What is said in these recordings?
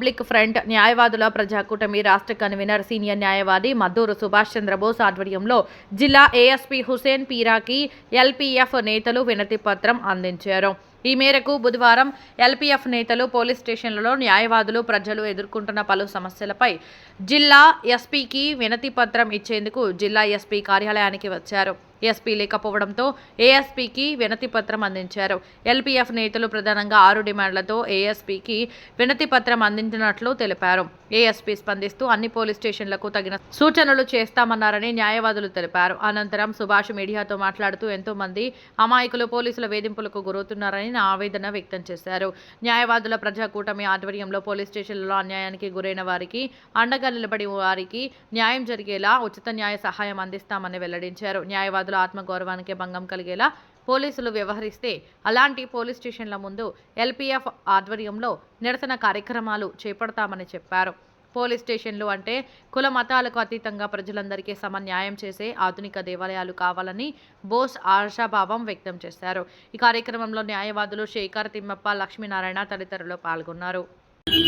Public front న్యాయవాదుల ప్రజాకూటమి రాష్ట్ర convener senior న్యాయవాది మద్దూరు సుభాష్ చంద్రబోస్ ఆధ్వర్యంలో జిల్లా ఏఎస్పీ హుసేన్ పీరాకి ఎల్పీఎఫ్ నేతలు వినతి పత్రం అందించారు. ఈ మేరకు బుధవారం ఎల్పీఎఫ్ నేతలు పోలీస్ స్టేషన్లలో న్యాయవాదులు ప్రజలు ఎదుర్కొంటున్న పలు సమస్యలపై జిల్లా ఎస్పీకి వినతి పత్రం ఇచ్చేందుకు జిల్లా ఎస్పీ కార్యాలయానికి వచ్చారు. ఎస్పీ లేకపోవడంతో ఏఎస్పీకి వినతి పత్రం అందించారు. ఎల్పీఎఫ్ నేతలు ప్రధానంగా 6 డిమాండ్లతో ఏఎస్పీకి వినతి పత్రం అందించినట్లు తెలిపారు. ఏఎస్పీ స్పందిస్తూ అన్ని పోలీస్ స్టేషన్లకు తగిన సూచనలు చేస్తామన్నారని న్యాయవాదులు తెలిపారు. అనంతరం సుభాష్ మీడియాతో మాట్లాడుతూ ఎంతో మంది అమాయకులు పోలీసుల వేధింపులకు గురవుతున్నారని ఆవేదన వ్యక్తం చేశారు. న్యాయవాదుల ప్రజాకూటమి ఆధ్వర్యంలో పోలీస్ స్టేషన్లలో అన్యాయానికి గురైన వారికి అండగా నిలబడి వారికి న్యాయం జరిగేలా ఉచిత న్యాయ సహాయం అందిస్తామని వెల్లడించారు. న్యాయవాదుల ఆత్మగౌరవానికి భంగం కలిగేలా పోలీసులు వ్యవహరిస్తే అలాంటి పోలీస్ స్టేషన్ల ముందు ఎల్పీఎఫ్ ఆధ్వర్యంలో నిరసన కార్యక్రమాలు చేపడతామని చెప్పారు. పోలీస్ స్టేషన్లు అంటే కుల మతాలకు అతీతంగా ప్రజలందరికీ సమన్యాయం చేసే ఆధునిక దేవాలయాలు కావాలని బోస్ ఆశాభావం వ్యక్తం చేశారు. ఈ కార్యక్రమంలో న్యాయవాదులు శేఖర్, తిమ్మప్ప, లక్ష్మీనారాయణ తదితరులు పాల్గొన్నారు.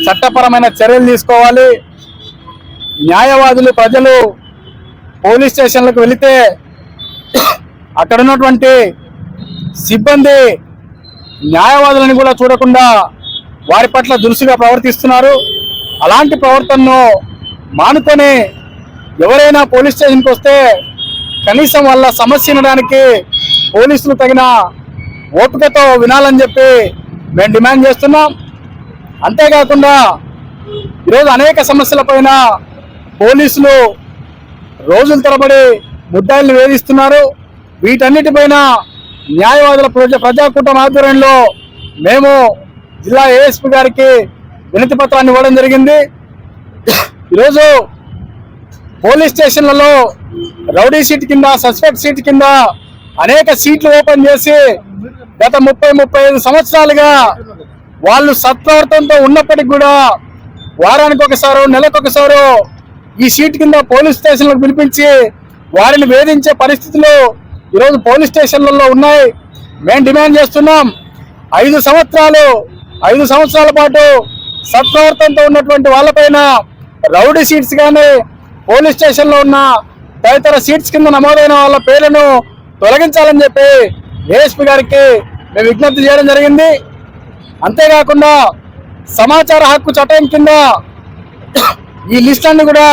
చట్టపరమైన చర్యలు తీసుకోవాలి. న్యాయవాదులు ప్రజలు పోలీస్ స్టేషన్లకు వెళితే అక్కడ ఉన్నటువంటి సిబ్బంది న్యాయవాదులను కూడా చూడకుండా వారి పట్ల దురుసుగా ప్రవర్తిస్తున్నారు. అలాంటి ప్రవర్తనను మానుకొని ఎవరైనా పోలీస్ స్టేషన్కి వస్తే కనీసం వాళ్ళ సమస్య వినడానికి పోలీసులు తగిన ఓపికతో వినాలని చెప్పి మేము డిమాండ్ చేస్తున్నాం. అంతేకాకుండా ఈరోజు అనేక సమస్యలపైన పోలీసులు రోజుల తరబడి ముద్దాయిల్ని వేధిస్తున్నారు. వీటన్నిటిపైన న్యాయవాదుల ప్రజాకూటమి ఆధ్వర్యంలో మేము జిల్లా ఏఎస్పీ గారికి వినతి పత్రాన్ని ఇవ్వడం జరిగింది. ఈరోజు పోలీస్ స్టేషన్లలో రౌడీ సీట్ కింద, సస్పెక్ట్ సీట్ కింద అనేక సీట్లు ఓపెన్ చేసి గత 30-35 సంవత్సరాలుగా వాళ్ళు సత్ప్రవర్తనతో ఉన్నప్పటికి కూడా వారానికి ఒకసారో నెలకొకసారో ఈ సీట్ కింద పోలీస్ స్టేషన్లకు పిలిపించి వారిని వేధించే పరిస్థితులు ఈరోజు పోలీస్ స్టేషన్లలో ఉన్నాయి. మేము డిమాండ్ చేస్తున్నాం, 5 సంవత్సరాల పాటు సత్ప్రవర్తనతో ఉన్నటువంటి వాళ్ళపైన రౌడీ సీట్స్ కానీ పోలీస్ స్టేషన్లో ఉన్న తదితర సీట్స్ కింద నమోదైన వాళ్ళ పేర్లను తొలగించాలని చెప్పి ఏఎస్పీ గారికి మేము విజ్ఞప్తి చేయడం జరిగింది. అంతేకాకుండా సమాచార హక్కు చట్టం కింద ఈ లిస్ట్ అన్ని కూడా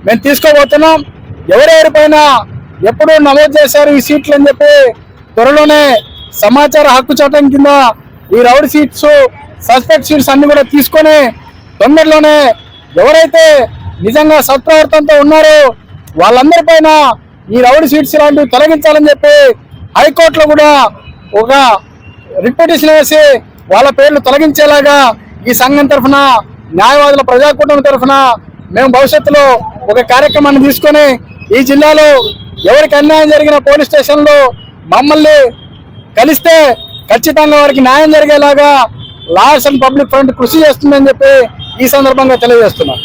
మేము తీసుకోబోతున్నాం. ఎవరెవరిపైన ఎప్పుడు నమోదు చేశారు ఈ సీట్లు అని చెప్పి త్వరలోనే సమాచార హక్కు చట్టం కింద ఈ రౌడీ సీట్స్, సస్పెక్ట్ సీట్స్ అన్ని కూడా తీసుకొని తొందరలోనే ఎవరైతే నిజంగా సత్ప్రవర్తనతో ఉన్నారో వాళ్ళందరిపైన ఈ రౌడీ సీట్స్ ఇలాంటివి తొలగించాలని చెప్పి హైకోర్టులో కూడా ఒక రిపిటిషన్ వేసి వాళ్ళ పేర్లు తొలగించేలాగా ఈ సంఘం తరఫున, న్యాయవాదుల ప్రజాకూటమి తరఫున మేము భవిష్యత్తులో ఒక కార్యక్రమాన్ని తీసుకొని ఈ జిల్లాలో ఎవరికి అన్యాయం జరిగిన పోలీస్ స్టేషన్లో మమ్మల్ని కలిస్తే ఖచ్చితంగా వారికి న్యాయం జరిగేలాగా లాయర్స్ అండ్ పబ్లిక్ ఫ్రంట్ కృషి చేస్తుందని చెప్పి ఈ సందర్భంగా తెలియజేస్తున్నాం.